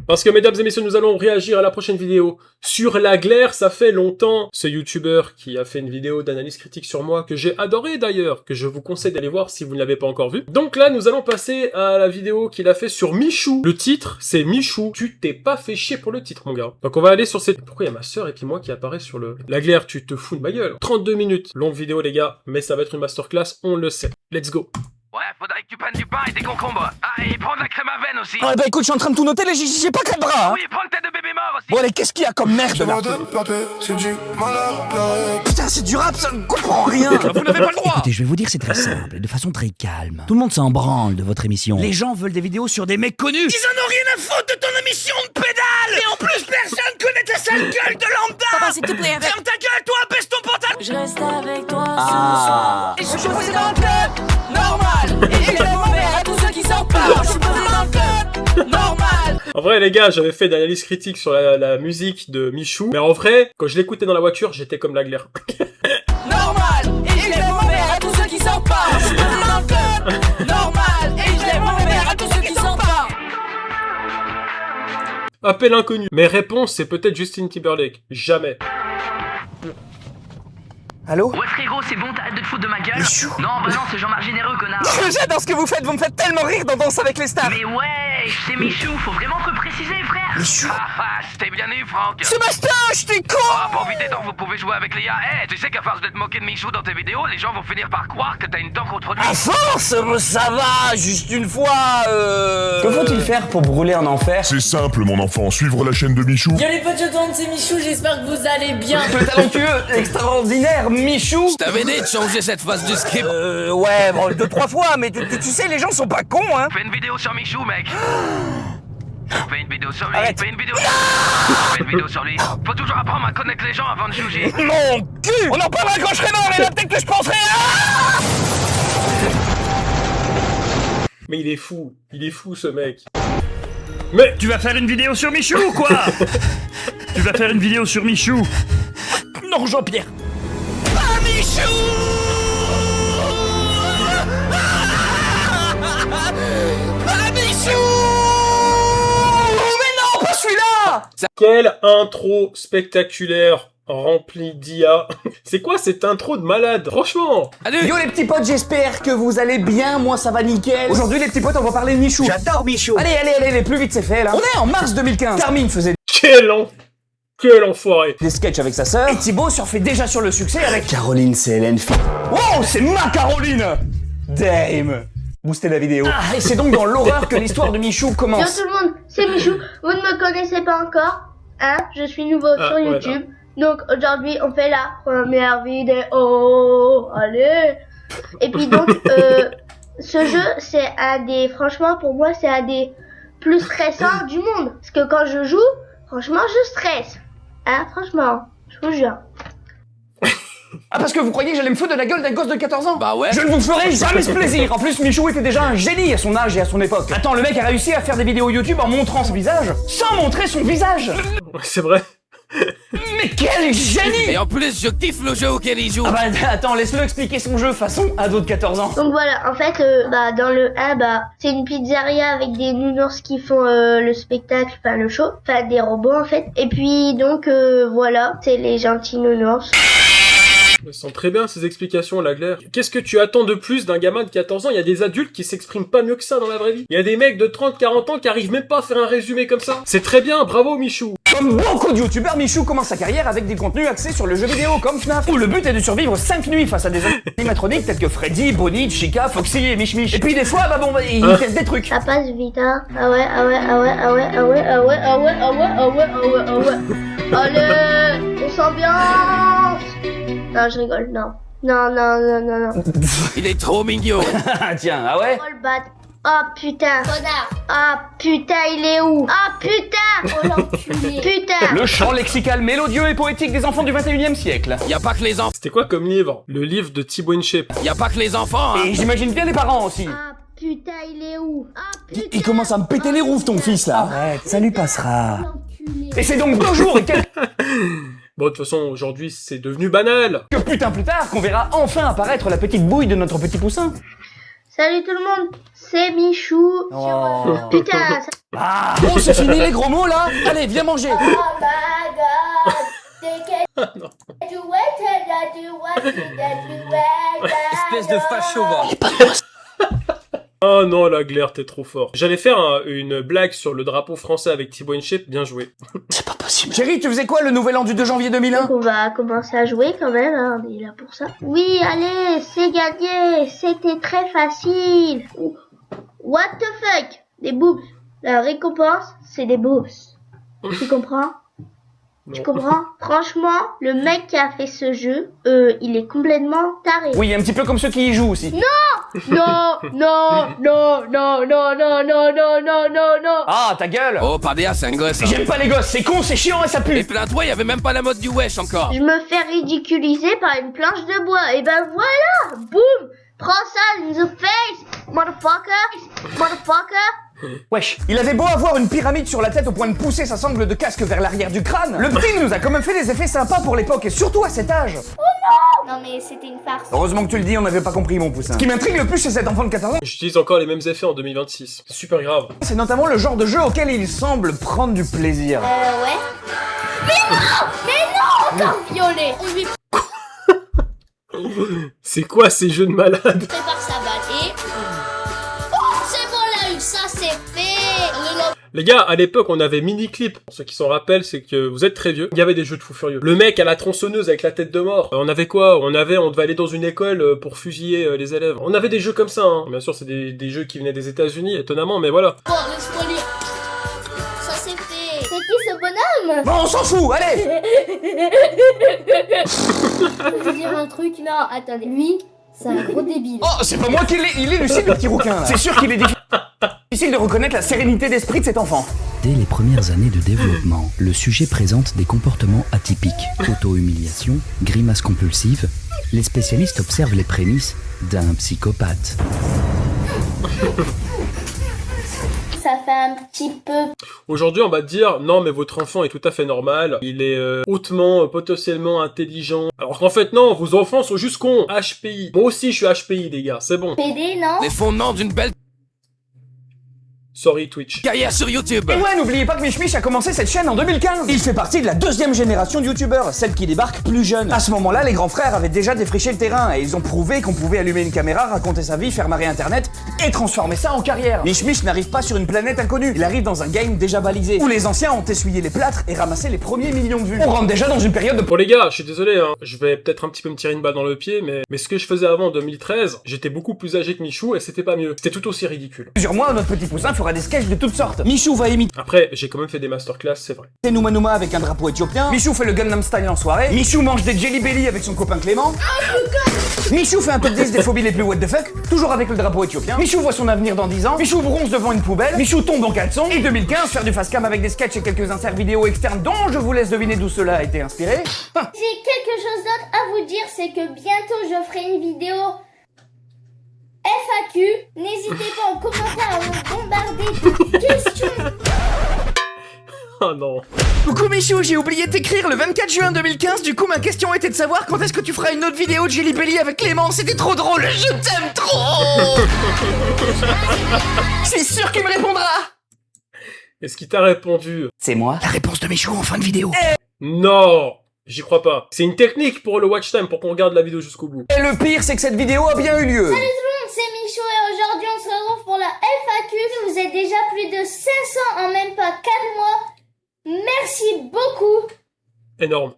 Parce que mesdames et messieurs, nous allons réagir à la prochaine vidéo sur la glaire. Ça fait longtemps, ce youtubeur qui a fait une vidéo d'analyse critique sur moi, que j'ai adoré d'ailleurs, que je vous conseille d'aller voir si vous ne l'avez pas encore vu. Donc là, nous allons passer à la vidéo qu'il a fait sur Michou. Le titre, c'est Michou. Tu t'es pas fait chier pour le titre, mon gars. Donc on va aller sur cette... Pourquoi il y a ma sœur et puis moi qui apparaît sur le... La glaire, tu te fous de ma gueule. 32 minutes, longue vidéo les gars, mais ça va être une masterclass, on le sait. Let's go. Ouais, faudrait que tu prennes du pain et des concombres. Ah, et prends de la crème à veine aussi. Ah bah écoute, je suis en train de tout noter, là, j'ai pas 4 bras, hein. Oui, prends une tête de bébé mort aussi. Bon allez, qu'est-ce qu'il y a comme merde là? Putain, c'est du rap, ça ne comprend rien. Vous n'avez pas le droit. Écoutez, je vais vous dire, c'est très simple, de façon très calme. Tout le monde s'en branle de votre émission. Les gens veulent des vidéos sur des mecs connus. Ils en ont rien à foutre de ton émission de pédale. Et en plus, personne connaît ta sale gueule de lambda. Papa, s'il te plaît, avec... Ferme ta gueule, toi, baisse ton pantalon. Je reste avec toi Et je suis posé dans le club, normal. Et je lève mon verre à tous ceux qui s'en parlent. Je suis posé dans le club, normal. En vrai les gars, j'avais fait d'analyse critique sur la musique de Michou, mais en vrai, quand je l'écoutais dans la voiture, j'étais comme la glaire. Normal. Et je lève mon verre à tous ceux qui s'en parlent. Je suis posé dans le club, normal. Et je lève mon verre à tous ceux qui s'en parlent. Appel inconnu. Mes réponses, c'est peut-être Justin Timberlake. Jamais. Allô? Ouais, frérot, c'est bon, t'arrêtes de te foutre de ma gueule. Non, bah non, c'est Jean-Marc Généreux, connard. J'adore ce que vous me faites tellement rire dans Danse avec les stars. Mais ouais, c'est Michou, faut vraiment te préciser, frère. Michou. Ah, c'était bien eu, Franck. Sébastien, je t'ai con. Oh, profitez donc, vous pouvez jouer avec Léa. Eh, tu sais qu'à force de te moquer de Michou dans tes vidéos, les gens vont finir par croire que t'as une dent contre lui. À force, ça va, juste une fois, Que faut-il faire pour brûler en enfer? C'est simple, mon enfant, suivre la chaîne de Michou. Yo les potes, c'est Michou, j'espère que vous allez bien. Le talentueux, extraordinaire, Michou. Je t'avais dit de changer cette phase du script. Ouais, bon, 2-3 fois, mais tu sais, les gens sont pas cons, hein. Fais une vidéo sur Michou, mec. Fais une vidéo sur lui, Arrête. fais une vidéo. Fais une vidéo sur lui. Faut toujours apprendre à connaître les gens avant de juger. Mon cul. On en parlera quand je serai mort, et là, peut-être que je penserai à... Mais il est fou ce mec. Mais Tu vas faire une vidéo sur Michou ou quoi? Tu vas faire une vidéo sur Michou? Non, Jean-Pierre. Ah, Michou. Ah, Michou. Mais non, pas celui-là. quelle intro spectaculaire remplie d'IA. C'est quoi cette intro de malade? Franchement. Yo les petits potes, j'espère que vous allez bien, moi ça va nickel. Aujourd'hui les petits potes, on va parler de Michou. J'adore Michou. Allez, plus vite c'est fait là. On est en mars 2015. Carmine faisait Quel enfoiré. des sketchs avec sa sœur. Et Thibaut surfait déjà sur le succès avec Caroline CLN. Wow, c'est ma Caroline. Dame. Boostez la vidéo. Ah, et c'est donc dans l'horreur que l'histoire de Michou Yo commence. tout le monde, c'est Michou. Vous ne me connaissez pas encore, hein? Je suis nouveau sur ouais, YouTube. Donc aujourd'hui, on fait la première vidéo. Allez. Et puis donc, ce jeu, c'est un des, franchement, pour moi, c'est un des plus stressants du monde. Parce que quand je joue, franchement, je stresse. Hein, franchement, je vous jure. Ah, parce que vous croyez que j'allais me foutre de la gueule d'un gosse de 14 ans? Bah ouais. Je ne vous ferai jamais ce plaisir. En plus, Michou était déjà un génie à son âge et à son époque. Attends, le mec a réussi à faire des vidéos YouTube en montrant son visage, sans montrer son visage. C'est vrai. Mais quel génie! Et en plus, je kiffe le jeu auquel il joue. Ah bah attends, laisse-le expliquer son jeu façon ado de 14 ans. Donc voilà, en fait, dans le 1, c'est une pizzeria avec des nounours qui font le spectacle, enfin le show, enfin des robots en fait. Et puis donc voilà, c'est les gentils nounours. Elles sont très bien ces explications, la glaire. Qu'est-ce que tu attends de plus d'un gamin de 14 ans? Il y a des adultes qui s'expriment pas mieux que ça dans la vraie vie. Il y a des mecs de 30-40 ans qui arrivent même pas à faire un résumé comme ça. C'est très bien, bravo Michou. Comme beaucoup de youtubeurs, Michou commence sa carrière avec des contenus axés sur le jeu vidéo, comme FNAF, où le but est de survivre 5 nuits face à des animatroniques tels que Freddy, Bonnie, Chica, Foxy et Mich Mich. Et puis des fois, il teste des trucs. Ça passe vite, hein. Ah ouais. Allez, on s'ambiance. Non, je rigole, non. Non. Il est trop mignon. Ah tiens, ah ouais? Oh le bat. Oh putain. Connard. Ah putain, il est où? Ah putain. Oh l'enculé. Putain. Le chant lexical mélodieux et poétique des enfants du 21e siècle. Y a pas que les enfants. C'était quoi comme livre? Le livre de Thibaut InShape. Y a pas que les enfants, hein. Et j'imagine bien les parents aussi. Ah putain, il est où? Ah putain. Il commence à me péter les roues, ton fils, là. Arrête, ça lui passera. L'enculé. Et c'est donc 2 jours et quelques Bon, de toute façon, aujourd'hui, c'est devenu banal. putains plus tard qu'on verra enfin apparaître la petite bouille de notre petit poussin. Salut tout le monde, c'est Michou. Oh. Putain, ça... Ah, bon, c'est fini les gros mots là. Allez, viens manger. Oh my god. Espèce de facho, va. Oh non, la glaire, t'es trop fort. J'allais faire une blague sur le drapeau français avec Thibaut InShape, bien joué. C'est pas possible. Chérie, tu faisais quoi le nouvel an du 2 janvier 2001? Donc on va commencer à jouer quand même, hein, on est là pour ça. Oui, allez, c'est gagné, c'était très facile. What the fuck? Des boobs. La récompense, c'est des boobs. Tu comprends? Tu comprends? Franchement, le mec qui a fait ce jeu, il est complètement taré. Oui, un petit peu comme ceux qui y jouent aussi. Non, non, non, non, non, non, non, non, non, non, non. Ah, ta gueule. Oh, Pardea, c'est un gosse. J'aime pas les gosses, c'est con, c'est chiant et ça pue. Et plains-toi, y avait même pas la mode du wesh encore. Je me fais ridiculiser par une planche de bois. Et ben voilà, boum, prends ça in the face, motherfucker, motherfucker. Wesh, il avait beau avoir une pyramide sur la tête au point de pousser sa sangle de casque vers l'arrière du crâne, le petit nous a quand même fait des effets sympas pour l'époque et surtout à cet âge. Non mais c'était une farce. Heureusement que tu le dis, on n'avait pas compris mon poussin. Ce qui m'intrigue le plus chez cet enfant de 14 ans, J'utilise encore les mêmes effets en 2026. C'est super grave. c'est notamment le genre de jeu auquel il semble prendre du plaisir. Ouais. Mais non, encore violé. On lui C'est quoi ces jeux de malade? prépare sa balle et... Oh, c'est bon, là, ça c'est fait. Les gars, à l'époque, on avait mini-clip. Pour ceux qui s'en rappellent, c'est que vous êtes très vieux. Il y avait des jeux de fous furieux. Le mec à la tronçonneuse avec la tête de mort. On avait quoi? On devait aller dans une école pour fusiller les élèves. On avait des jeux comme ça, hein. Bien sûr, c'est des jeux qui venaient des États-Unis, étonnamment, mais voilà. Bon, laisse-moi lire. Ça c'est fait. C'est qui ce bonhomme? Bon, on s'en fout, allez. Je veux dire un truc, non, attendez. Lui, c'est un gros débile. Oh, c'est pas moi qui l'ai, il est lucide le petit rouquin là. C'est sûr qu'il est difficile de reconnaître la sérénité d'esprit de cet enfant. Dès les premières années de développement, le sujet présente des comportements atypiques. Auto-humiliation, grimaces compulsives. Les spécialistes observent les prémices d'un psychopathe. Ça fait un petit peu... Aujourd'hui, on va te dire, non, mais votre enfant est tout à fait normal. Il est hautement, potentiellement intelligent. Alors qu'en fait, non, vos enfants sont juste cons. HPI. Moi aussi, je suis HPI, les gars. C'est bon. PD, non? Les fondements d'une belle Sorry, Twitch. carrière sur YouTube. Et ouais, n'oubliez pas que Mich a commencé cette chaîne en 2015. Il fait partie de la deuxième génération de youtubeurs, celle qui débarque plus jeune. À ce moment-là, les grands frères avaient déjà défriché le terrain et ils ont prouvé qu'on pouvait allumer une caméra, raconter sa vie, faire marrer internet et transformer ça en carrière. Mich n'arrive pas sur une planète inconnue, il arrive dans un game déjà balisé, où les anciens ont essuyé les plâtres et ramassé les premiers millions de vues. On rentre déjà dans une période de... Bon les gars, je suis désolé, hein. Je vais peut-être un petit peu me tirer une balle dans le pied, mais ce que je faisais avant en 2013, j'étais beaucoup plus âgé que Michou et c'était pas mieux. C'était tout aussi ridicule. Plusieurs mois, notre petit poussin fera des sketchs de toutes sortes. Michou va imiter Après, j'ai quand même fait des masterclass, c'est vrai. Numa Numa avec un drapeau éthiopien. Michou fait le Gangnam Style en soirée. Michou mange des Jelly Belly avec son copain Clément. Michou fait un top 10 des phobies les plus what the fuck, toujours avec le drapeau éthiopien. Michou voit son avenir dans 10 ans. Michou bronze devant une poubelle. Michou tombe en caleçon. Et 2015, faire du fast-cam avec des sketchs et quelques inserts vidéo externes dont je vous laisse deviner d'où cela a été inspiré. J'ai quelque chose d'autre à vous dire, c'est que bientôt je ferai une vidéo FAQ. N'hésitez pas en commentaire à me bombarder de questions. Oh non. Coucou Michou, j'ai oublié de t'écrire le 24 juin 2015, du coup ma question était de savoir quand est-ce que tu feras une autre vidéo de Jelly Belly avec Clément, c'était trop drôle, je t'aime trop. Je suis sûr qu'il me répondra. Est-ce qu'il t'a répondu? C'est moi. La réponse de Michou en fin de vidéo. Non! J'y crois pas. C'est une technique pour le watch time, pour qu'on regarde la vidéo jusqu'au bout. Et le pire, c'est que cette vidéo a bien eu lieu. C'est Michou et aujourd'hui on se retrouve pour la FAQ. Vous êtes déjà plus de 500 en même pas 4 mois. Merci beaucoup. Énorme.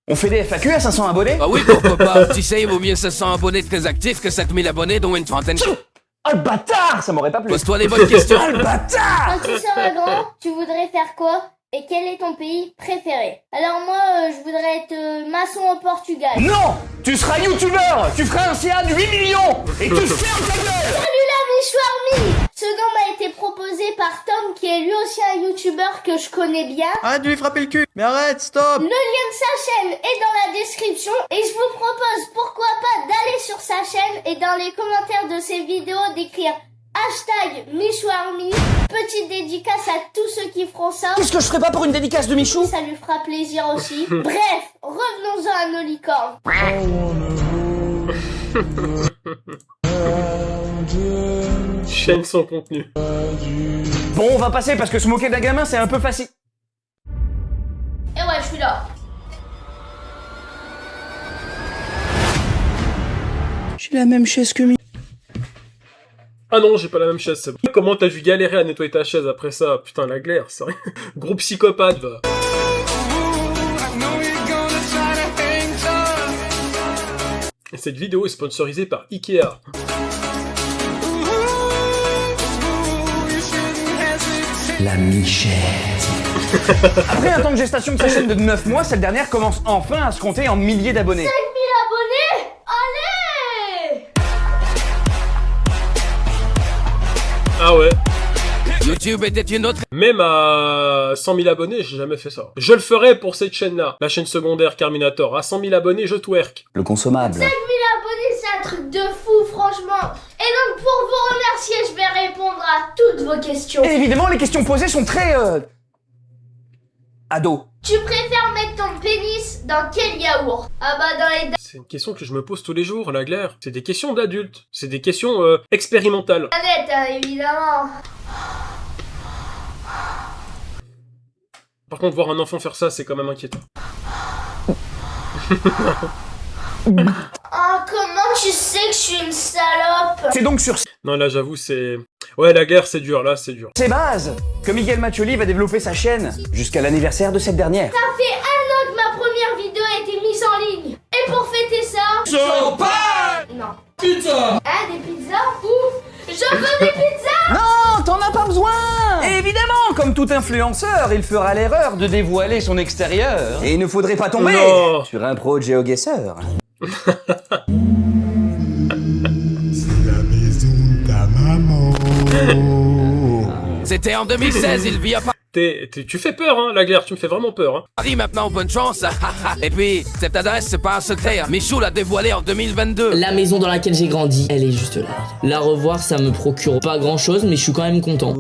On fait des FAQ à 500 abonnés? Bah oui, pourquoi pas. Tu sais, il vaut mieux 700 abonnés très actifs que 7000 abonnés dont une trentaine. Oh le bâtard, ça m'aurait pas plu. Pose-toi les bonnes questions. Oh le bâtard. Quand tu seras grand, tu voudrais faire quoi? Et quel est ton pays préféré? Alors moi, je voudrais être maçon au Portugal. Non, tu seras youtubeur, tu feras un CA de 8 millions et tu fermes ta gueule. Salut la Michou Army. Ce nom m'a été proposé par Tom qui est lui aussi un youtubeur que je connais bien. Arrête de lui frapper le cul. Mais arrête, stop. Le lien de sa chaîne est dans la description et je vous propose pourquoi pas d'aller sur sa chaîne et dans les commentaires de ses vidéos d'écrire #MichouArmy. Petite dédicace à tous ceux qui feront ça. Qu'est-ce que je ferais pas pour une dédicace de Michou? Ça lui fera plaisir aussi. Bref, revenons-en à nos licornes. Chaîne sans contenu. Bon, on va passer parce que se moquer d'un gamin, c'est un peu facile. Et ouais, je suis là. J'ai la même chaise que Mi. Ah non, j'ai pas la même chaise, c'est bon. Comment t'as dû galérer à nettoyer ta chaise après ça? Putain, la glaire, c'est rien. Gros psychopathe, va. Et cette vidéo est sponsorisée par Ikea. La Michette. Après un temps de gestation de sa chaîne de 9 mois, cette dernière commence enfin à se compter en milliers d'abonnés. 5000 abonnés. Allez. Ah ouais. YouTube était une autre... Même à 100 000 abonnés, j'ai jamais fait ça. Je le ferai pour cette chaîne-là. La chaîne secondaire Carminator. À 100 000 abonnés, je twerk. Le consommable. 5000 abonnés, c'est un truc de fou, franchement. Et donc, pour vous remercier, je vais répondre à toutes vos questions. Et évidemment, les questions posées sont très... ado. Tu préfères mettre ton pénis dans quel yaourt? Ah bah dans les C'est une question que je me pose tous les jours, la glaire. C'est des questions d'adultes. C'est des questions expérimentales. danettes, hein, évidemment. Par contre, voir un enfant faire ça, c'est quand même inquiétant. Oh, comment tu sais que je suis une salope? C'est donc sur Non, là, j'avoue, c'est... Ouais, la glaire, c'est dur, là, c'est dur. ces bases que Miguel Mathioli va développer sa chaîne jusqu'à l'anniversaire de cette dernière. Ça fait 1 an que ma première vidéo a été mise en ligne. Et pour fêter ça... Champagne! Non. Pizza! Hein, des pizzas? Ouf! Je veux des pizzas! Non, t'en as pas besoin! Évidemment, comme tout influenceur, il fera l'erreur de dévoiler son extérieur. Et il ne faudrait pas tomber Non. sur un pro de GeoGuessr. C'était en 2016, il vit à Tu fais peur, hein, la glaire, tu me fais vraiment peur, hein. Paris maintenant, bonne chance. Et puis, cette adresse, c'est pas un secret. Michou l'a dévoilée en 2022. La maison dans laquelle j'ai grandi, elle est juste là. La revoir, ça me procure pas grand chose, mais je suis quand même content.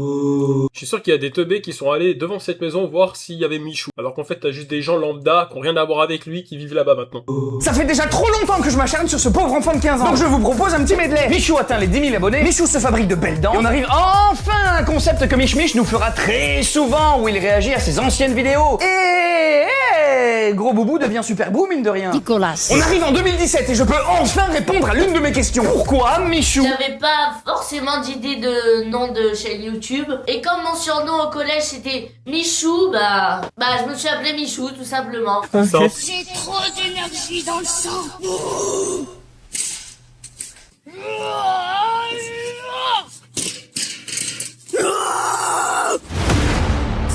Je suis sûr qu'il y a des teubés qui sont allés devant cette maison voir s'il y avait Michou. Alors qu'en fait, t'as juste des gens lambda qui ont rien à voir avec lui qui vivent là-bas maintenant. Ça fait déjà trop longtemps que je m'acharne sur ce pauvre enfant de 15 ans. Donc je vous propose un petit medley. Michou atteint les 10 000 abonnés, Michou se fabrique de belles dents, et on arrive enfin à un concept que Mich Mich nous fera très souvent, où il réagit à ses anciennes vidéos. Et Gros Boubou devient Super Boo, mine de rien. Nicolas. On arrive en 2017 et je peux enfin répondre à l'une de mes questions. Pourquoi Michou? J'avais pas forcément d'idée de nom de chaîne YouTube. Et comme mon surnom au collège c'était Michou, bah je me suis appelé Michou tout simplement. J'ai trop d'énergie dans le sang.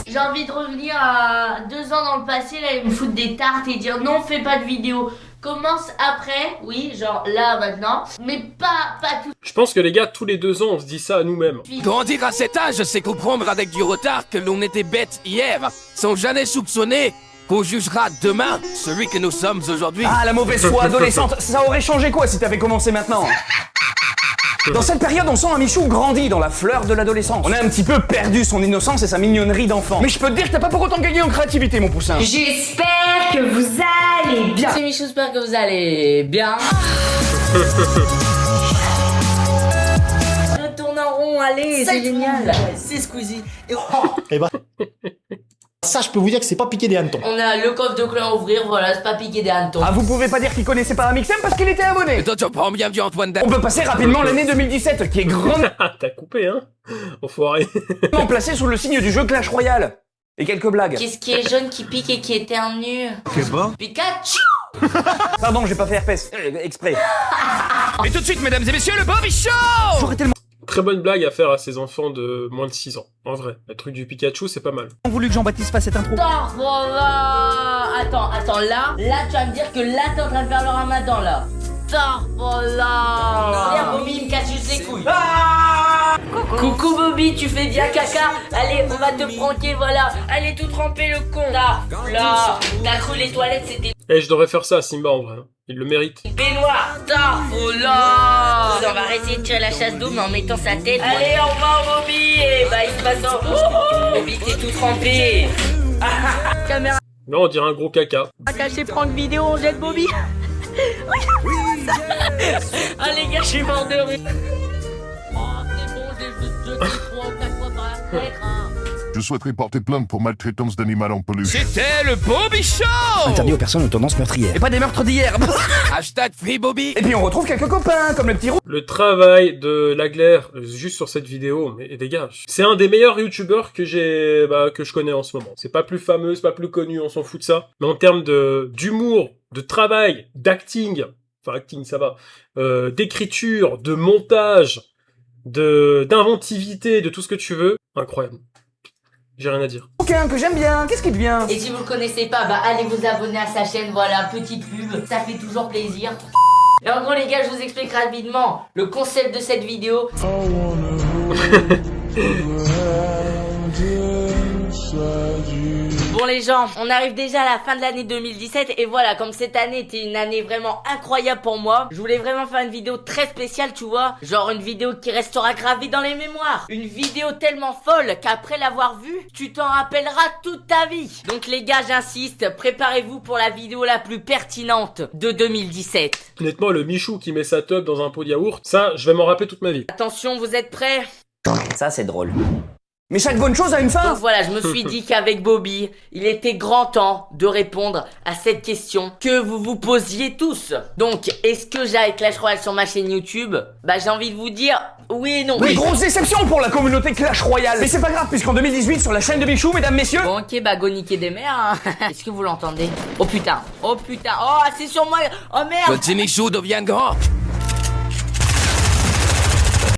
J'ai envie de revenir à 2 ans dans le passé, là, et me foutre des tartes et dire non, fais pas de vidéo. Commence après, oui, genre là, maintenant, mais pas tout. Je pense que les gars, tous les 2 ans, on se dit ça à nous-mêmes. Grandir à cet âge, c'est comprendre avec du retard que l'on était bête hier, sans jamais soupçonner qu'on jugera demain celui que nous sommes aujourd'hui. Ah, la mauvaise foi adolescente, ça aurait changé quoi si t'avais commencé maintenant? Dans cette période, on sent un Michou grandi dans la fleur de l'adolescence. On a un petit peu perdu son innocence et sa mignonnerie d'enfant. Mais je peux te dire que t'as pas pour autant gagné en créativité, mon poussin. J'espère que vous allez bien. C'est Michou, j'espère que vous allez bien. Je tourne en rond, allez, c'est génial. C'est Squeezie. Eh ben, ça, je peux vous dire que c'est pas piqué des hannetons. On a le coffre de clé à ouvrir, voilà, c'est pas piqué des hannetons. Ah, vous pouvez pas dire qu'il connaissait pas un Mixem parce qu'il était abonné. Et toi, tu prends bien vu Antoine On peut passer rapidement l'année 2017 qui est grandement T'as coupé, hein? Enfoiré. placée sous le signe du jeu Clash Royale. Et quelques blagues. Qu'est-ce qui est jaune, qui pique et qui éternue? Qu'est-ce que Pikachu. Pardon, j'ai pas fait RPS. Exprès. Et tout de suite, mesdames et messieurs, le Bobby Show. J'aurais tellement Très bonne blague à faire à ces enfants de moins de 6 ans. En vrai, le truc du Pikachu, c'est pas mal. voulu que Jean-Baptiste fasse cette intro. Attends, là, tu vas me dire que là, t'es en train de faire le ramadan, là. Regarde, Bobby, il me casse juste les couilles. Coucou, Bobby, tu fais bien caca. Allez, on va te pranker, voilà. Allez, tout tremper le con. Là, t'as cru les toilettes, c'était Eh, je devrais faire ça à Simba, en vrai. hein. Il le mérite. une baignoire. On va essayer de tirer la chasse d'eau, mais en mettant sa tête. Allez, au revoir, Bobby. Et bah, il se passe en... Bobby, t'es tout trempé. Caméra Là, on dirait un gros caca. caché, prendre vidéo, on jette Bobby. Ah les gars, je suis mort de rire. Je souhaiterais porter plainte pour maltraitance d'animal en peluche. C'était le Bobby Show. Interdit aux personnes aux tendances meurtrières. Et pas des meurtres d'hier. Hashtag Free Bobby. Et puis on retrouve quelques copains, comme le petit roux. Le travail de Laglaire, juste sur cette vidéo, mais les gars, c'est un des meilleurs youtubeurs que que je connais en ce moment. C'est pas plus fameux, c'est pas plus connu, on s'en fout de ça. Mais en termes d'humour, de travail, d'acting, enfin acting ça va, d'écriture, de montage, d'inventivité, de tout ce que tu veux, incroyable. J'ai rien à dire. Aucun que j'aime bien, qu'est-ce qui te vient? Et si vous le connaissez pas, bah allez vous abonner à sa chaîne, voilà, petite pub, ça fait toujours plaisir. Et en gros les gars, je vous explique rapidement le concept de cette vidéo. Bon les gens, on arrive déjà à la fin de l'année 2017 et voilà, comme cette année était une année vraiment incroyable pour moi, je voulais vraiment faire une vidéo très spéciale, tu vois, genre une vidéo qui restera gravée dans les mémoires, une vidéo tellement folle qu'après l'avoir vue, tu t'en rappelleras toute ta vie. Donc les gars, j'insiste, préparez-vous pour la vidéo la plus pertinente de 2017. Honnêtement, le Michou qui met sa teub dans un pot de yaourt, ça, je vais m'en rappeler toute ma vie. Attention, vous êtes prêts? Ça c'est drôle. Mais chaque bonne chose a une fin. Donc voilà, je me suis dit qu'avec Bobby, il était grand temps de répondre à cette question que vous vous posiez tous. Donc, est-ce que j'ai Clash Royale sur ma chaîne YouTube? Bah j'ai envie de vous dire oui et non. Oui, grosse déception pour la communauté Clash Royale. Mais c'est pas grave, puisqu'en 2018, sur la chaîne de Michou, mesdames, messieurs... Bon ok, bah go niquer des mères, hein. Est-ce que vous l'entendez? Oh putain, oh putain, oh c'est sur moi, oh merde. Le petit Michou devient grand.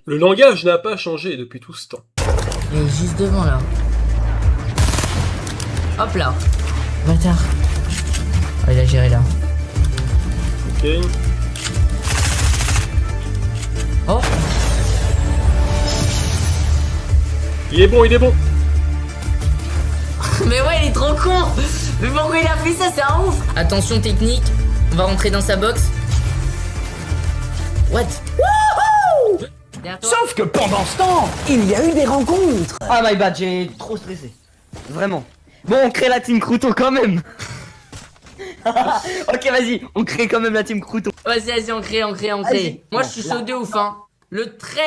Le langage n'a pas changé depuis tout ce temps. Il est juste devant là. Hop là. Bâtard. Oh, il a géré là. Ok. Oh. Il est bon, il est bon. Mais ouais, il est trop con. Mais pourquoi il a fait ça? C'est un ouf. Attention technique. On va rentrer dans sa box. What? Wouhou! Sauf que pendant ce temps, il y a eu des rencontres. Ah my bad, j'ai trop stressé. Vraiment. Bon, on crée la team Crouton quand même. Ok, vas-y, on crée quand même la team Crouton. Vas-y, on crée. Moi, je suis chaud de ouf, hein. Le 13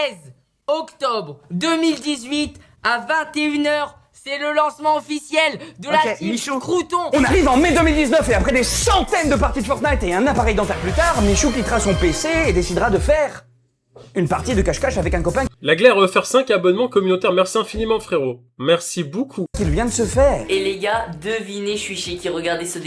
octobre 2018 à 21h, c'est le lancement officiel de la team Michou. Crouton. On arrive en mai 2019 et après des centaines de parties de Fortnite et un appareil dentaire plus tard, Michou quittera son PC et décidera de faire une partie de cache-cache avec un copain Laglaire va faire 5 abonnements communautaires. Merci infiniment, frérot. Merci beaucoup. qu'il vient de se faire. Et les gars, devinez, je suis chez qui. Regardez ce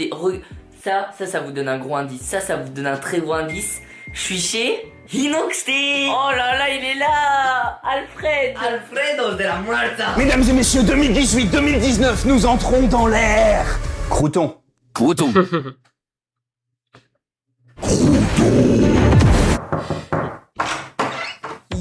ça vous donne un gros indice. Ça vous donne un très gros indice. Je suis chez Inoxté. Oh là là, il est là. Alfredo de la Muerta. Mesdames et messieurs, 2018-2019, nous entrons dans l'ère Crouton. Crouton.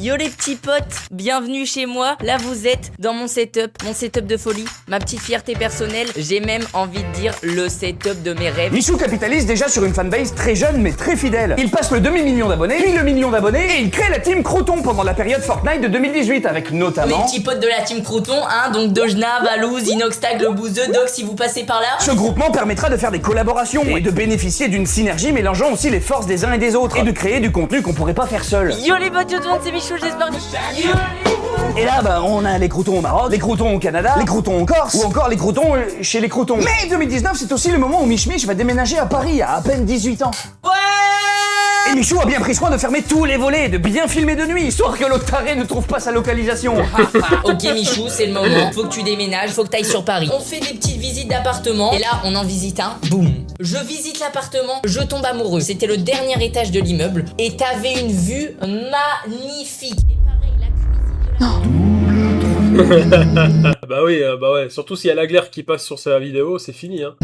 Yo les petits potes, bienvenue chez moi. Là vous êtes dans mon setup de folie, ma petite fierté personnelle. J'ai même envie de dire le setup de mes rêves. Michou capitalise déjà sur une fanbase très jeune mais très fidèle. Il passe le demi-million d'abonnés, puis le million d'abonnés, et il crée la team Crouton pendant la période Fortnite de 2018 avec notamment... Mes petits potes de la team Crouton, hein, donc Dojna, Valouz, Inoxtag, le bouseux, Doc si vous passez par là. Ce groupement permettra de faire des collaborations et de bénéficier d'une synergie mélangeant aussi les forces des uns et des autres, et de créer du contenu qu'on pourrait pas faire seul. Yo les potes, yo tout le monde, c'est Michou, j'espère que... Et là, bah, on a les croutons au Maroc, les croutons au Canada, les croutons en Corse, ou encore les croutons chez les croutons. Mais 2019, c'est aussi le moment où Mich va déménager à Paris à peine 18 ans. Ouais! Et Michou a bien pris soin de fermer tous les volets et de bien filmer de nuit, histoire que l'autre taré ne trouve pas sa localisation. Ok Michou, c'est le moment, faut que tu déménages, faut que t'ailles sur Paris. On fait des petites visites d'appartement, et là on en visite un, boum. Je visite l'appartement, je tombe amoureux. C'était le dernier étage de l'immeuble, et t'avais une vue magnifique. Bah oui, bah ouais. Surtout s'il y a Laglaire qui passe sur sa vidéo, c'est fini, hein.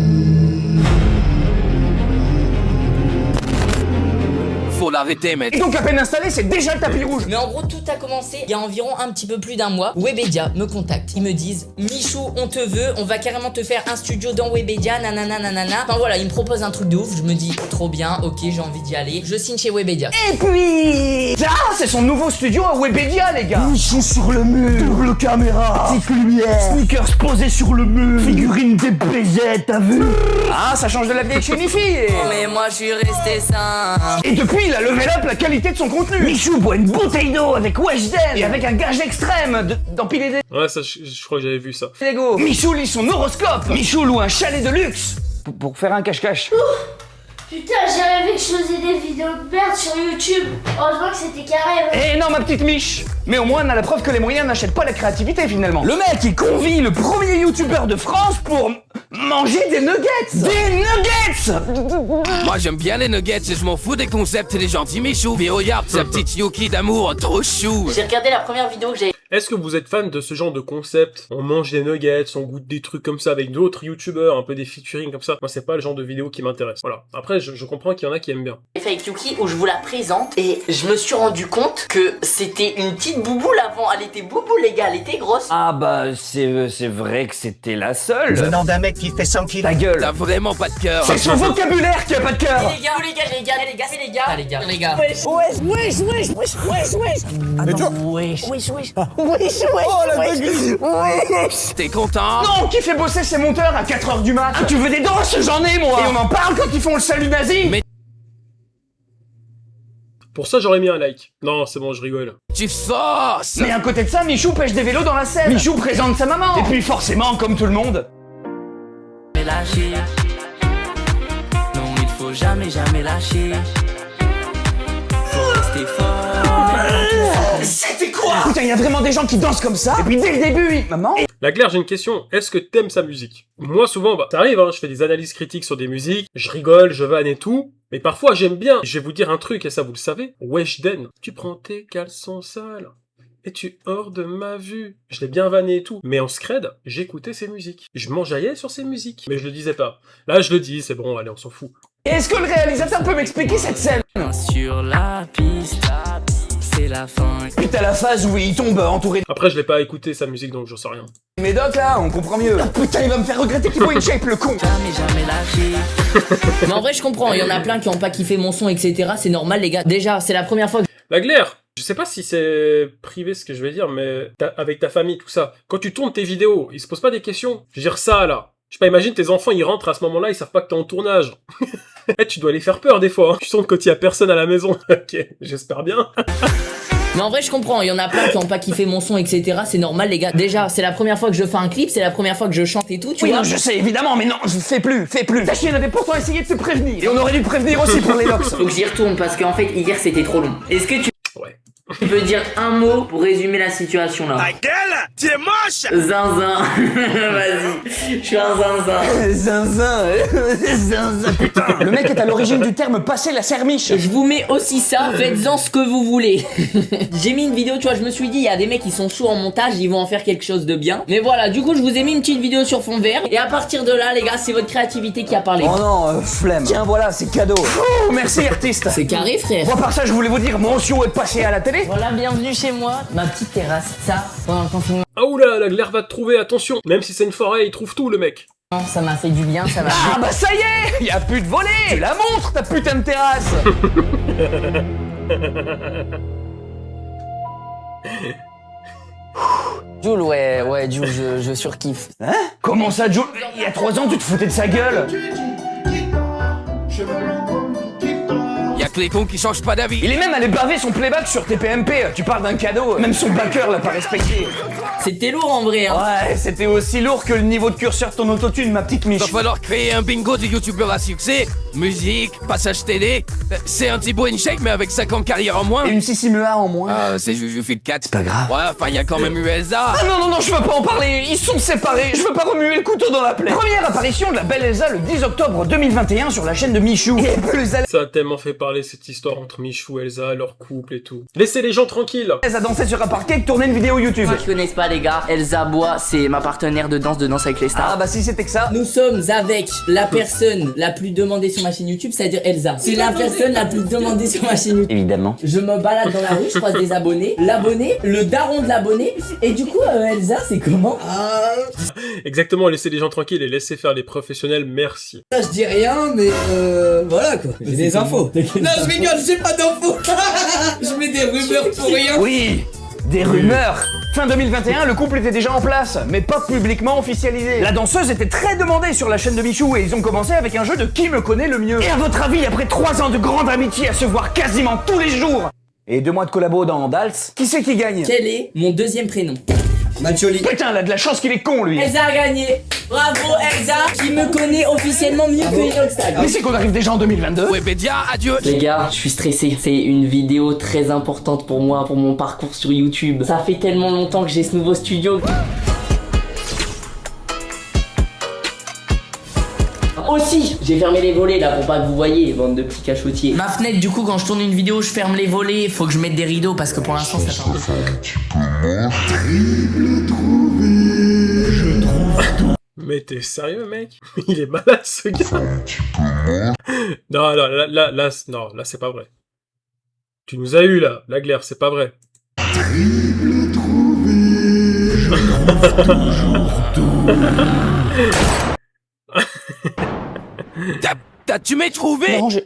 Faut l'arrêter, mec. Et donc à peine installé, c'est déjà le tapis rouge. Mais en gros, tout a commencé il y a environ un petit peu plus d'un mois. Webedia me contacte. Ils me disent Michou, on te veut, on va carrément te faire un studio dans Webedia, nanana nanana. Enfin voilà, ils me proposent un truc de ouf. Je me dis trop bien, ok, j'ai envie d'y aller. Je signe chez Webedia. Et puis... là, c'est son nouveau studio à Webedia, les gars. Michou sur le mur, double caméra, petite lumière, sneakers posés sur le mur, figurine des BZ, t'as vu? Ah, ça change de la vieille chez Mifi. Mais moi, je suis resté sain. Et depuis, il il a levé up la qualité de son contenu. Michou boit une bouteille d'eau avec Weshden et avec un gage extrême d'empiler des Ouais, ça, je crois que j'avais vu ça. Lego. Michou lit son horoscope. Michou loue un chalet de luxe pour faire un cache-cache. Putain, j'ai rêvé que je faisais des vidéos de merde sur YouTube. Heureusement que c'était carré. Eh non, ma petite Mich. Mais au moins, on a la preuve que les moyens n'achètent pas la créativité, finalement. Le mec, il convie le premier youtubeur de France pour manger des nuggets. Des nuggets. Moi j'aime bien les nuggets et je m'en fous des concepts et des gentils Michou. Mais regarde sa petite Yuki d'amour, trop chou. J'ai regardé la première vidéo que j'ai. Est-ce que vous êtes fan de ce genre de concept? On mange des nuggets, on goûte des trucs comme ça avec d'autres youtubeurs, un peu des featuring comme ça. Moi, c'est pas le genre de vidéo qui m'intéresse. Voilà. Après, je comprends qu'il y en a qui aiment bien. J'ai fait avec Yuki où je vous la présente et je me suis rendu compte que c'était une petite bouboule avant. Elle était bouboule, les gars, elle était grosse. Ah bah, c'est vrai que c'était la seule. Venant d'un mec qui fait 100 kilos. Ta gueule. T'as vraiment pas de cœur. C'est son vocabulaire qui a pas de cœur. Les gars, c'est les gars. Ah, les gars. T'es content? Non, qui fait bosser ses monteurs à 4h du mat. Ah, tu veux des doses? J'en ai, moi. Et on en parle quand ils font le salut nazi. Mais Pour ça, j'aurais mis un like. Non, c'est bon, je rigole. tu forces. Mais à côté de ça, Michou pêche des vélos dans la Seine. Michou présente sa maman. Et puis forcément, comme tout le monde. Lâcher. Non, il faut jamais lâcher. Faut rester fort. C'était quoi? Putain, il y a vraiment des gens qui dansent comme ça. Et puis dès le début, maman. La Claire, j'ai une question. Est-ce que t'aimes sa musique? Moi, souvent, ça arrive, hein, je fais des analyses critiques sur des musiques, je rigole, je vanne et tout, mais parfois, j'aime bien. Je vais vous dire un truc, et ça, vous le savez. Weshden, tu prends tes caleçons sales, et tu hors de ma vue. Je l'ai bien vanné et tout. Mais en scred, j'écoutais ses musiques. Je m'enjaillais sur ses musiques. Mais je le disais pas. Là, je le dis, c'est bon, allez, on s'en fout. Est-ce que le réalisateur peut m'expliquer cette scène? Sur la piste, c'est la fin. Puis t'as la phase où il tombe entouré de Après, je l'ai pas écouté, sa musique, donc j'en sais rien. Médoc là, on comprend mieux. Ah, putain, il va me faire regretter qu'il voit une shape, le con. Jamais lâcher. Mais en vrai, je comprends. Il y en a plein qui ont pas kiffé mon son, etc. C'est normal, les gars. Déjà, c'est la première fois que La Claire, je sais pas si c'est privé ce que je vais dire, mais avec ta famille, tout ça, quand tu tournes tes vidéos, ils se posent pas des questions? Je veux dire ça, là. Je sais pas, imagine tes enfants, ils rentrent à ce moment-là, ils savent pas que t'es en tournage. Eh, tu dois les faire peur des fois, hein. Tu sens quand il y a personne à la maison. Ok, j'espère bien. Mais en vrai, je comprends, il y en a plein qui ont pas kiffé mon son, etc. C'est normal, les gars. Déjà, c'est la première fois que je fais un clip, c'est la première fois que je chante et tout, tu Oui, vois. non, je sais, évidemment, mais non, fais plus. Ta chienne avait pourtant essayé de te prévenir. Et on aurait dû te prévenir aussi pour les locks. Faut que j'y retourne parce qu'en fait, hier, c'était trop long. Est-ce que Ouais. tu peux dire un mot pour résumer la situation là? Ta gueule, tu es moche. Zinzin. Vas-y, je suis un zinzin. Putain. Le mec est à l'origine du terme passer la sermiche. Je vous mets aussi ça, faites-en ce que vous voulez. J'ai mis une vidéo, tu vois, je me suis dit, il y a des mecs qui sont chauds en montage, ils vont en faire quelque chose de bien. Mais voilà, du coup, je vous ai mis une petite vidéo sur fond vert. Et à partir de là, les gars, c'est votre créativité qui a parlé. Oh non, flemme. Tiens, voilà, c'est cadeau. Oh, merci, artiste. C'est carré, frère. Moi, par ça, je voulais vous dire, mention est passé à la télé. Voilà, bienvenue chez moi. Ma petite terrasse. Ça, pendant le confinement, Ah oula, la Claire va te trouver, attention. Même si c'est une forêt, il trouve tout, le mec. ça m'a fait du bien, ça m'a Ah bah ça y est, y a plus de volets. Tu la montres, ta putain de terrasse. Jules, ouais, Jules, je surkiffe. Hein? Comment ça, Joe? Il y a 3 ans, tu te foutais de sa gueule. Y'a que les cons qui changent pas d'avis. Il est même allé baver son playback sur TPMP. Tu parles d'un cadeau, même son backer l'a pas respecté. C'était lourd en vrai, hein. Ouais, c'était aussi lourd que le niveau de curseur de ton autotune, ma petite Mich. Va falloir créer un bingo de youtubeurs à succès. Musique, passage télé. C'est un petit brain shake mais avec 50 carrières en moins. Et une Sissimua en moins. Ah, c'est Juju Fit 4. C'est pas grave. Ouais, enfin, y'a quand même eu Elsa. Ah non, je veux pas en parler. Ils sont séparés. Je veux pas remuer le couteau dans la plaie. Première apparition de la belle Elsa le 10 octobre 2021 sur la chaîne de Michou. Et plus Ça a tellement fait parler cette histoire entre Michou, Elsa, leur couple et tout. Laissez les gens tranquilles. Elle a dansé sur un parquet et tourné une vidéo YouTube. Ceux qui connaissent pas, les gars, Elsa Bois, c'est ma partenaire de danse avec les stars. Ah bah si c'était que ça. Nous sommes avec la personne la plus demandée sur ma chaîne YouTube, c'est-à-dire Elsa. C'est la personne la plus demandée sur ma chaîne YouTube. Évidemment. Je me balade dans la rue, je croise des abonnés, l'abonné, le daron de l'abonné, et du coup, Elsa, c'est comment? Exactement, laissez les gens tranquilles et laissez faire les professionnels, merci. Ça, je dis rien, mais voilà quoi. J'ai des infos. Non, je rigole, j'ai pas d'infos. Je mets des rumeurs pour rien. Oui, Des rumeurs. Fin 2021, le couple était déjà en place, mais pas publiquement officialisé. La danseuse était très demandée sur la chaîne de Michou et ils ont commencé avec un jeu de qui me connaît le mieux. Et à votre avis, après 3 ans de grande amitié à se voir quasiment tous les jours, et 2 mois de collabo dans Dals, qui c'est qui gagne? Quel est mon deuxième prénom? Mathioli. Putain, elle a de la chance qu'il est con, lui. Elsa a gagné. Bravo Elsa, qui me connaît officiellement mieux que Inoxtag. Mais c'est qu'on arrive déjà en 2022. Webedia, adieu. Les gars, je suis stressé. C'est une vidéo très importante pour moi, pour mon parcours sur YouTube. Ça fait tellement longtemps que j'ai ce nouveau studio. Aussi, j'ai fermé les volets là pour pas que vous voyez, bande de petits cachotiers. Ma fenêtre, du coup, quand je tourne une vidéo, je ferme les volets. Faut que je mette des rideaux parce que pour l'instant, ça fait Mais t'es sérieux, mec? Il est malade, ce gars. Non, non, là, c'est pas vrai. Tu nous as eu, là, la glaire, c'est pas vrai. Tu m'as trouvé? Non, je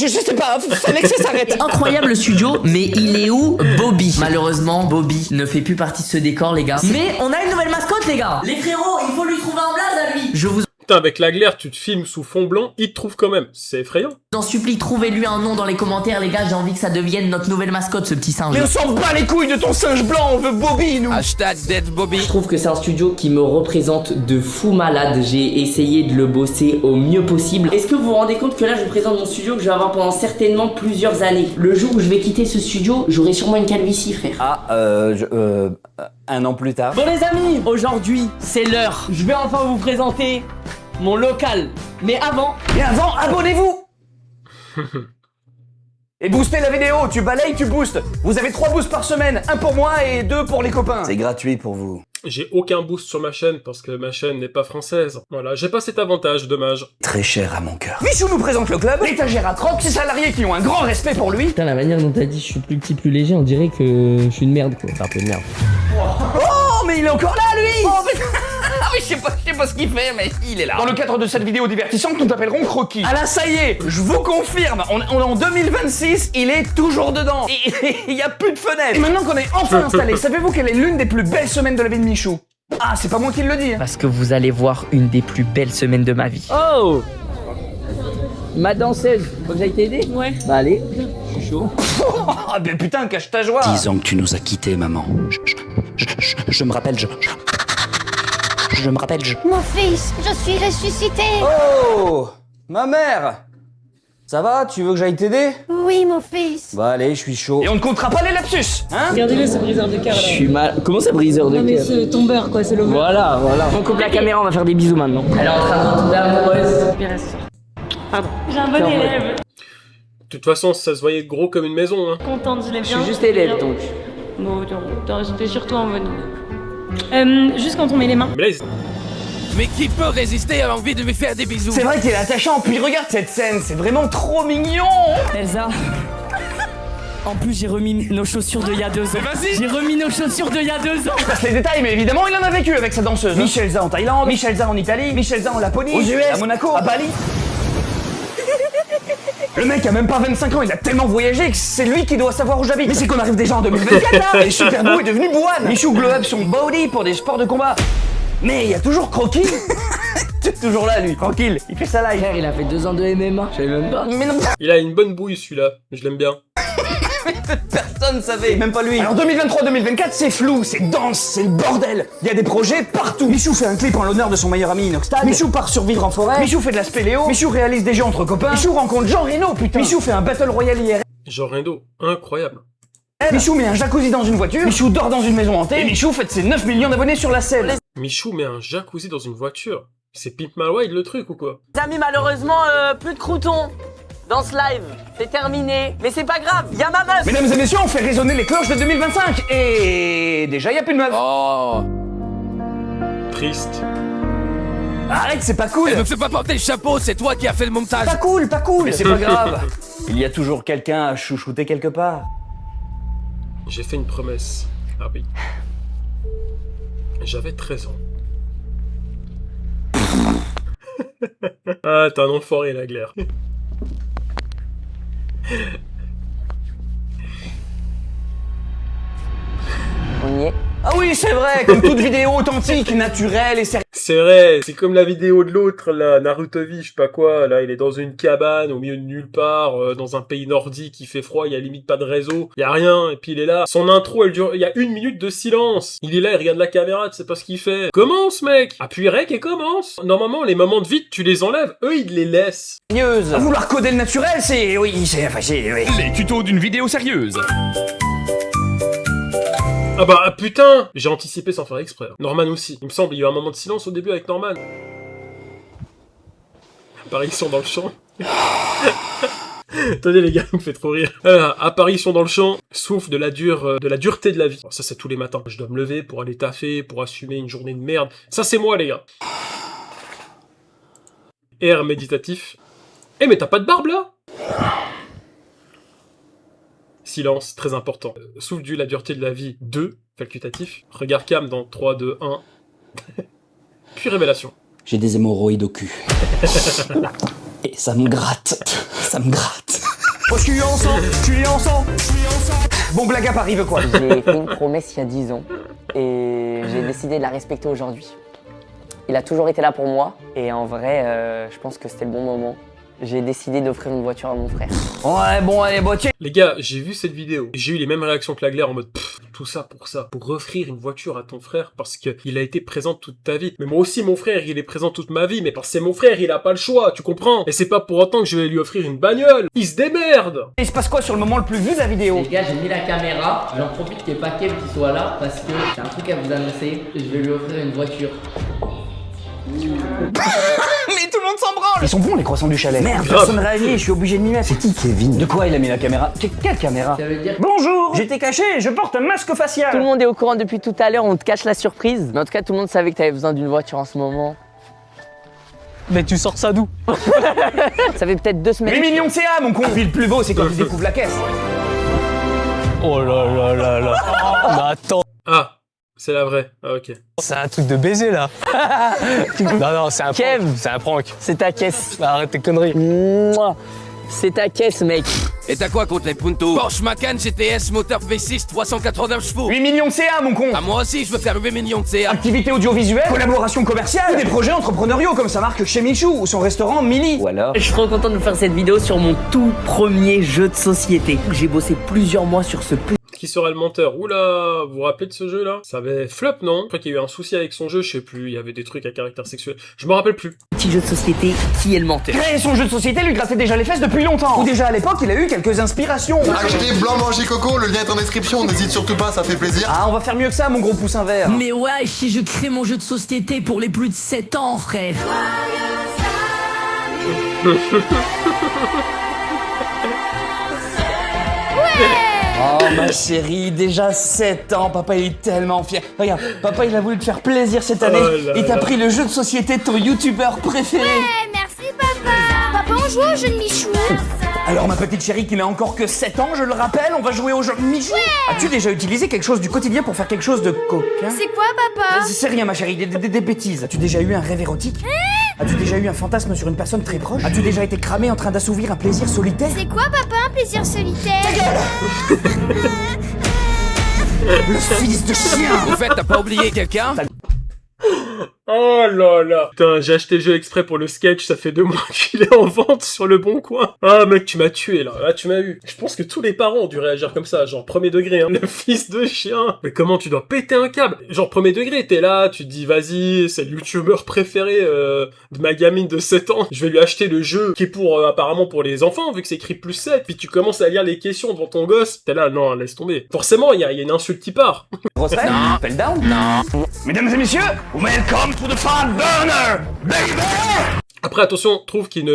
sais pas, fallait que ça s'arrête. incroyable le studio, mais il est où Bobby? Malheureusement, Bobby ne fait plus partie de ce décor, les gars. Mais on a une nouvelle mascotte, les gars. Les frérots, il faut lui trouver un blaze à lui. Je vous Putain, avec la glaire, tu te filmes sous fond blanc, il te trouve quand même. C'est effrayant. en supplie, trouvez-lui un nom dans les commentaires, les gars. J'ai envie que ça devienne notre nouvelle mascotte, ce petit singe. Mais on s'en bat les couilles de ton singe blanc, on veut Bobby, nous. Hashtag dead Bobby. Je trouve que c'est un studio qui me représente de fou malade. J'ai essayé de le bosser au mieux possible. Est-ce que vous vous rendez compte que là, je vous présente mon studio que je vais avoir pendant certainement plusieurs années? Le jour où je vais quitter ce studio, j'aurai sûrement une calvitie, frère. Un an plus tard. Bon les amis, aujourd'hui, c'est l'heure. Je vais enfin vous présenter mon local. Mais avant, abonnez-vous. Et boostez la vidéo, tu balayes, tu boostes. Vous avez 3 boosts par semaine, 1 pour moi et 2 pour les copains. C'est gratuit pour vous. J'ai aucun boost sur ma chaîne parce que ma chaîne n'est pas française. Voilà, j'ai pas cet avantage, dommage. Très cher à mon cœur. Michou nous présente le club, l'étagère à crocs, ses salariés qui ont un grand respect pour lui. putain, la manière dont t'as dit je suis plus petit, plus léger, on dirait que je suis une merde, quoi. C'est un peu de merde. Oh, mais il est encore là, lui. Oh, mais... oui, je sais pas ce qu'il fait, mais il est là. Dans le cadre de cette vidéo divertissante, nous t'appellerons Croquis. Ah là, ça y est, je vous confirme, on est en 2026, il est toujours dedans. Il y a plus de fenêtre. Et maintenant qu'on est enfin installé, savez-vous quelle est l'une des plus belles semaines de la vie de Michou? Ah, c'est pas moi qui le dis. Hein. Parce que vous allez voir une des plus belles semaines de ma vie. Oh, ma danseuse, faut que j'aille t'aider? Ouais. Bah allez, je suis chaud. Ah ben putain, cache ta joie. 10 ans que tu nous as quittés, maman. Je me rappelle, je me rappelle, Mon fils, je suis ressuscité. Oh, ma mère. Ça va, tu veux que j'aille t'aider? Oui, mon fils. Bah allez, je suis chaud. Et on ne comptera pas les lapsus, hein? Regardez-le, ce briseur de cœur là. Je suis mal. Comment ça briseur de cœur? Non mais ce tombeur quoi, c'est le Voilà. On coupe la caméra, on va faire des bisous maintenant. Elle est en train de retomber amoureuse. Pardon. J'ai un bon élève. De toute façon, ça se voyait gros comme une maison, hein. Contente, je l'ai Je bien. suis juste élève donc. Bon, t'es surtout en bonne idée. Juste quand on met les mains. Mais là, Mais qui peut résister à l'envie de lui faire des bisous? C'est vrai qu'il est attachant, puis regarde cette scène, c'est vraiment trop mignon. Elsa. En plus, j'ai remis nos chaussures de il y a 2 ans. J'ai remis nos chaussures de il y a 2 ans. Je passe les détails, mais évidemment, il en a vécu avec sa danseuse. Michelza en Thaïlande, Michelza en Italie, Michelza en Laponie, aux US, à Monaco, à Bali. Le mec a même pas 25 ans, il a tellement voyagé que c'est lui qui doit savoir où j'habite. Mais c'est qu'on arrive déjà en 2024 là. Et Super Boo est devenu Bouane. Michou glow up son body pour des sports de combat. Mais il y a toujours Croquis. C'est toujours là lui, tranquille, il fait sa live. Frère, il a fait 2 ans de MMA, je savais même pas. Mais non, il a une bonne bouille, celui-là. Je l'aime bien. personne savait, même pas lui. Alors 2023-2024, c'est flou, c'est dense, c'est le bordel. Il y a des projets partout. Michou fait un clip en l'honneur de son meilleur ami Inoxtag. Michou part survivre en forêt. Michou fait de la spéléo. Michou réalise des jeux entre copains. Michou rencontre Jean Reno, putain. Michou fait un battle royale IRL. Genre Rindo, incroyable. Michou met un jacuzzi dans une voiture. Michou dort dans une maison hantée. Et Michou fête ses 9 millions d'abonnés sur la scène. Michou met un jacuzzi dans une voiture. C'est Pimp My Ride le truc ou quoi? Les amis, malheureusement, plus de croutons dans ce live. C'est terminé, mais c'est pas grave, y'a ma meuf. Mesdames et messieurs, on fait résonner les cloches de 2025. Et déjà, y a plus de meuf. Oh. Triste. Arrête, c'est pas cool. Elle me fait pas porter le chapeau, c'est toi qui as fait le montage. Pas cool, pas cool. Mais c'est pas grave. Il y a toujours quelqu'un à chouchouter quelque part. J'ai fait une promesse. Ah oui. J'avais 13 ans. Ah, t'es un enfoiré, la glaire. gagné. Ah oui, c'est vrai, comme toute vidéo authentique, naturelle et sérieuse. C'est vrai, c'est comme la vidéo de l'autre, là, Narutovi, je sais pas quoi, là, il est dans une cabane, au milieu de nulle part, dans un pays nordique, il fait froid, il y a limite pas de réseau, il y a rien, et puis il est là. Son intro, elle dure, il y a 1 minute de silence. Il est là, il regarde la caméra, tu sais pas ce qu'il fait. Commence, mec! Appuie rec et commence! Normalement, les moments de vide, tu les enlèves, eux, ils les laissent. Vouloir coder le naturel, c'est... Oui, c'est... Enfin, c'est... Oui. Les tutos d'une vidéo sérieuse. Ah bah putain, j'ai anticipé sans faire exprès. Norman aussi. Il me semble, il y a eu un moment de silence au début avec Norman. Apparition dans le champ. Attendez les gars, il me fait trop rire. Apparition dans le champ, souffle de la dureté de la vie. Ça c'est tous les matins. Je dois me lever pour aller taffer, pour assumer une journée de merde. Ça c'est moi les gars. Air méditatif. Eh mais t'as pas de barbe là? Silence, très important. Souffle du la dureté de la vie 2, facultatif. Regard cam dans 3, 2, 1. Puis révélation. J'ai des hémorroïdes au cul. Et ça me gratte. Ça me gratte. Oh, je suis ensemble. Bon, blague à Paris veut quoi? J'ai fait une promesse il y a 10 ans et j'ai décidé de la respecter aujourd'hui. Il a toujours été là pour moi et en vrai, je pense que c'était le bon moment. J'ai décidé d'offrir une voiture à mon frère. Ouais, bon, allez, bon, tiens. Les gars, j'ai vu cette vidéo. J'ai eu les mêmes réactions que la glaire en mode tout ça. Pour offrir une voiture à ton frère parce qu'il a été présent toute ta vie. Mais moi aussi, mon frère, il est présent toute ma vie. Mais parce que c'est mon frère, il a pas le choix, tu comprends? Et c'est pas pour autant que je vais lui offrir une bagnole. Il se démerde. Il se passe quoi sur le moment le plus vu de la vidéo? Les gars, j'ai mis la caméra. J'en profite qu'il n'y ait pas Kev qui soit là parce que j'ai un truc à vous annoncer. Je vais lui offrir une voiture. Mais tout le monde s'en branle. Ils sont bons les croissants du chalet. Merde, Grave. personne réagit, je suis obligé de m'y mettre. C'est qui Kevin? De quoi il a mis la caméra? Quelle caméra? Ça veut dire... Bonjour, j'étais caché, je porte un masque facial. Tout le monde est au courant depuis tout à l'heure, on te cache la surprise. Mais en tout cas, tout le monde savait que t'avais besoin d'une voiture en ce moment. Mais tu sors ça d'où? Ça fait peut-être 2 semaines. 8 millions de CA, mon con. Puis le plus beau, c'est quand tu découvres la caisse. Oh là là là là. Mais attends. Ah, c'est la vraie. Ah, ok. C'est un truc de baiser là. Non, c'est un Kev. prank. C'est un prank. C'est ta caisse. Bah, arrête tes conneries. Mouah. C'est ta caisse, mec. Et t'as quoi contre les Punto? Porsche Macan GTS moteur V6 389 chevaux. 8 millions de CA, mon con. Ah, moi aussi, je veux faire 8 millions de CA. Activité audiovisuelle, collaboration commerciale, des projets entrepreneuriaux comme sa marque chez Michou ou son restaurant Mili. Ou alors... Je suis trop content de faire cette vidéo sur mon tout premier jeu de société. J'ai bossé plusieurs mois sur ce Qui sera le menteur? Oula, vous vous rappelez de ce jeu là? Ça avait flop, non? Je crois qu'il y a eu un souci avec son jeu, je sais plus, il y avait des trucs à caractère sexuel. Je me rappelle plus. petit jeu de société. Qui est le menteur? Créer son jeu de société lui grattait déjà les fesses depuis longtemps. Ou déjà à l'époque, il a eu quelques inspirations. Achetez Blanc Manger Coco, le lien est en description, n'hésite surtout pas, ça fait plaisir. Ah, on va faire mieux que ça, mon gros poussin vert. Mais ouais, si je crée mon jeu de société pour les plus de 7 ans, frère. Oh ma chérie, déjà 7 ans, papa il est tellement fier. Regarde, papa il a voulu te faire plaisir cette année. Il t'a pris le jeu de société de ton youtubeur préféré. Ouais, merci papa. Papa, on joue au jeu de Michou. Alors ma petite chérie qui n'a encore que 7 ans, je le rappelle, on va jouer au jeu de Michou. As-tu déjà utilisé quelque chose du quotidien pour faire quelque chose de coquin? C'est quoi papa? C'est rien ma chérie, des bêtises. As-tu déjà eu un rêve érotique? As-tu déjà eu un fantasme sur une personne très proche? As-tu déjà été cramé en train d'assouvir un plaisir solitaire? C'est quoi papa un plaisir solitaire? Le fils de chien! Au fait, t'as pas oublié quelqu'un? Oh là là. Putain, j'ai acheté le jeu exprès pour le sketch, ça fait 2 mois qu'il est en vente sur le bon coin. Ah mec, tu m'as tué là, tu m'as eu. Je pense que tous les parents ont dû réagir comme ça, genre premier degré, hein. Le fils de chien. Mais comment tu dois péter un câble? Genre premier degré, t'es là, tu te dis vas-y, c'est le youtubeur préféré de ma gamine de 7 ans. Je vais lui acheter le jeu qui est pour apparemment pour les enfants, vu que c'est écrit plus 7. Puis tu commences à lire les questions devant ton gosse. T'es là, non, laisse tomber. Forcément, il y a une insulte qui part. Grosse rêve? Pelle down? Non. Mesdames et messieurs, welcome to the fan burner, baby! Après, attention, trouve qu'il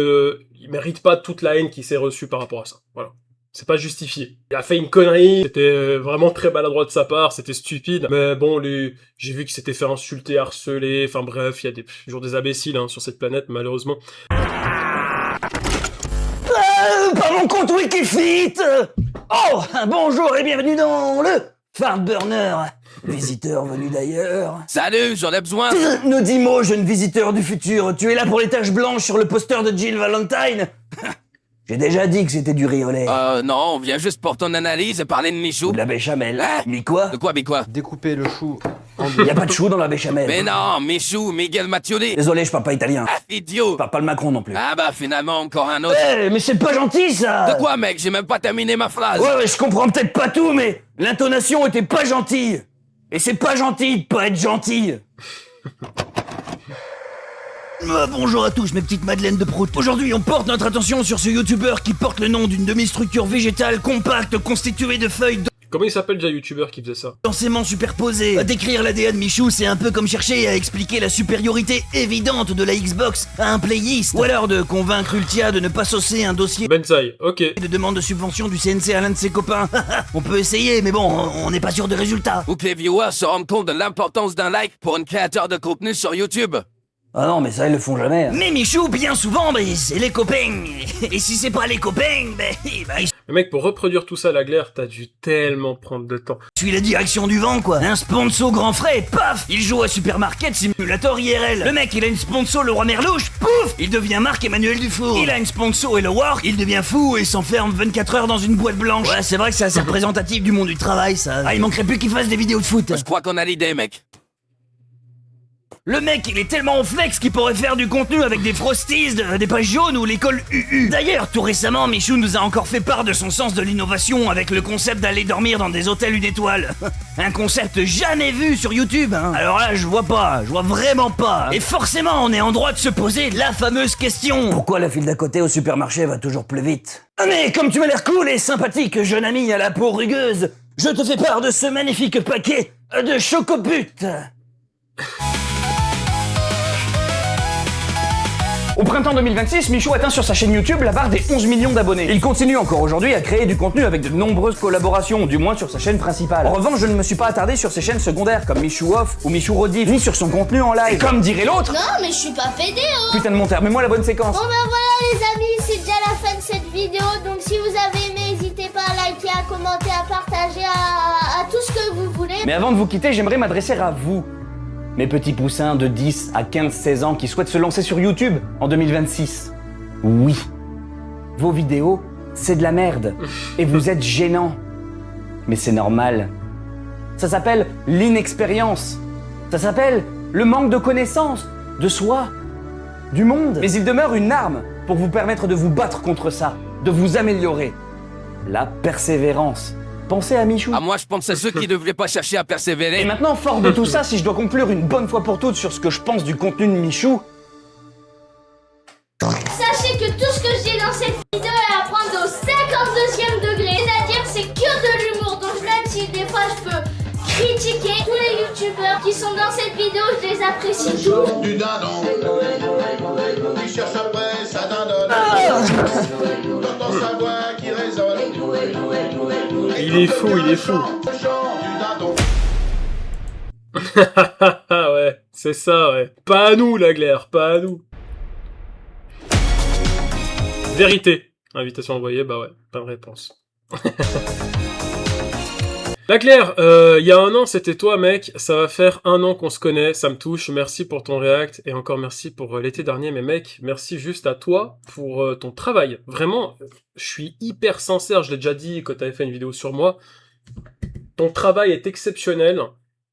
mérite pas toute la haine qui s'est reçue par rapport à ça. Voilà. C'est pas justifié. Il a fait une connerie, c'était vraiment très maladroit de sa part, c'était stupide. Mais bon, j'ai vu qu'il s'était fait insulter, harceler, enfin bref, il y a toujours des imbéciles hein, sur cette planète, malheureusement. Pas mon compte Wikifit! Oh, bonjour et bienvenue dans le Farm Burner. Visiteur venu d'ailleurs. Salut, j'en ai besoin. Ne dis mot, jeune visiteur du futur. Tu es là pour les taches blanches sur le poster de Jill Valentine? J'ai déjà dit que c'était du riz au lait. Non, on vient juste pour ton analyse et parler de Michou. De la béchamel. Hein? Mais quoi? De quoi, mais quoi? Découper le chou en Y a pas de chou dans la béchamel. Mais non, Michou, Miguel Mattioli. Désolé, je parle pas italien. Ah, idiot. Je parle pas le Macron non plus. Ah bah finalement, encore un autre. Mais c'est pas gentil, ça! De quoi, mec? J'ai même pas terminé ma phrase. Ouais, je comprends peut-être pas tout, mais l'intonation était pas gentille. Et c'est pas gentil de pas être gentil. Bonjour à tous mes petites madeleines de prout. Aujourd'hui on porte notre attention sur ce youtubeur qui porte le nom d'une demi-structure végétale compacte constituée de feuilles Comment il s'appelle déjà youtubeur qui faisait ça? densément superposées. Décrire l'ADN de Michou, c'est un peu comme chercher à expliquer la supériorité évidente de la Xbox à un playiste. Ou alors de convaincre Ultia de ne pas saucer un dossier Benzaï, ok. de demande de subvention du CNC à l'un de ses copains. On peut essayer, mais bon, on n'est pas sûr des résultats. Ou que les viewers se rendent compte de l'importance d'un like pour un créateur de contenu sur YouTube. Ah non, mais ça, ils le font jamais. Mais Michou, bien souvent, c'est les copains. Et si c'est pas les copains, Mais mec, pour reproduire tout ça, la glaire, t'as dû tellement prendre de temps. suis la direction du vent, quoi. Un sponsor grand frais, paf. Il joue à Supermarket Simulator IRL. Le mec, il a une sponsor le roi Merlouche, pouf. Il devient Marc-Emmanuel Dufour. Il a une sponsor et le War. Il devient fou et s'enferme 24 heures dans une boîte blanche. Ouais, c'est vrai que c'est assez représentatif du monde du travail, ça. Ah, il manquerait plus qu'il fasse des vidéos de foot. Je crois qu'on a l'idée, mec. Le mec, il est tellement en flex qu'il pourrait faire du contenu avec des frosties, des pages jaunes ou l'école UU. D'ailleurs, tout récemment, Michou nous a encore fait part de son sens de l'innovation avec le concept d'aller dormir dans des hôtels une étoile. Un concept jamais vu sur YouTube, hein. Alors là, je vois vraiment pas. Et forcément, on est en droit de se poser la fameuse question. Pourquoi la file d'à côté au supermarché va toujours plus vite? Ah mais comme tu m'as l'air cool et sympathique, jeune ami à la peau rugueuse, je te fais part de ce magnifique paquet de Chocobut. Au printemps 2026, Michou atteint sur sa chaîne YouTube la barre des 11 millions d'abonnés. Il continue encore aujourd'hui à créer du contenu avec de nombreuses collaborations, du moins sur sa chaîne principale. En revanche, je ne me suis pas attardé sur ses chaînes secondaires comme Michou Off ou Michou Rediff, ni sur son contenu en live. Et comme dirait l'autre... Non, mais je suis pas pédé, hein. Putain de monteur, mets-moi la bonne séquence. Bon ben voilà les amis, c'est déjà la fin de cette vidéo. Donc si vous avez aimé, n'hésitez pas à liker, à commenter, à partager, à tout ce que vous voulez. Mais avant de vous quitter, j'aimerais m'adresser à vous. Mes petits poussins de 10 à 15-16 ans qui souhaitent se lancer sur YouTube en 2026. Oui. Vos vidéos, c'est de la merde. Et vous êtes gênants. Mais c'est normal. Ça s'appelle l'inexpérience. Ça s'appelle le manque de connaissances, de soi, du monde. Mais il demeure une arme pour vous permettre de vous battre contre ça, de vous améliorer. La persévérance. Pensez à Michou. Ah, moi, je pense à ceux qui ne devraient pas chercher à persévérer. Et maintenant, fort de tout ça, si je dois conclure une bonne fois pour toutes sur ce que je pense du contenu de Michou... Sachez que tout ce que je dis dans cette vidéo est à prendre au 52e degré. C'est-à-dire c'est que de l'humour. Donc même si des fois je peux critiquer tous les youtubeurs qui sont dans cette vidéo, je les apprécie tous. Du dindon, il cherche après sa dindonne. T'entends sa voix qui résonne. Il est fou, il est fou. Ouais, c'est ça, ouais. Pas à nous, la glaire, pas à nous. Vérité. Invitation envoyée, bah ouais, pas de réponse. La Claire, il y a un an, c'était toi, mec. Ça va faire 1 an qu'on se connaît. Ça me touche. Merci pour ton react. Et encore merci pour l'été dernier. Mais mec, merci juste à toi pour ton travail. Vraiment, je suis hyper sincère. Je l'ai déjà dit quand t'avais fait une vidéo sur moi. Ton travail est exceptionnel.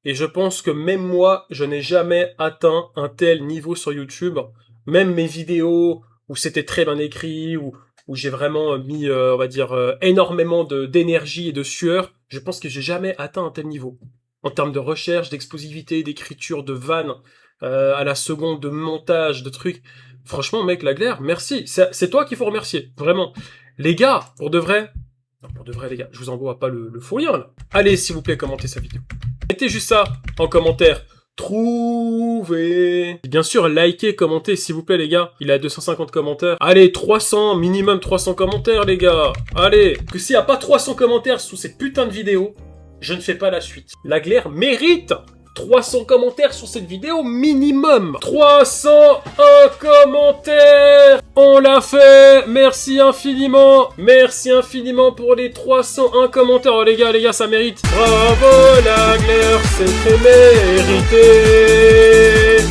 Et je pense que même moi, je n'ai jamais atteint un tel niveau sur YouTube. Même mes vidéos où c'était très bien écrit, où j'ai vraiment mis, on va dire, énormément d'énergie et de sueur, je pense que j'ai jamais atteint un tel niveau. En termes de recherche, d'explosivité, d'écriture, de vannes, à la seconde, de montage, de trucs. Franchement, mec, la glaire, merci. C'est toi qu'il faut remercier, vraiment. Les gars, pour de vrai, non, pour de vrai, les gars, je vous envoie pas le faux lien, là. Allez, s'il vous plaît, commentez sa vidéo. Mettez juste ça en commentaire. Trouver. Bien sûr, likez, commentez, s'il vous plaît, les gars. Il a 250 commentaires. Allez, 300, minimum 300 commentaires, les gars. Allez, que s'il n'y a pas 300 commentaires sous cette putain de vidéo, je ne fais pas la suite. La glaire mérite 300 commentaires sur cette vidéo minimum. 301 commentaires. On l'a fait. Merci infiniment. Merci infiniment pour les 301 commentaires. Oh les gars, ça mérite. Bravo la glaire, c'est très mérité.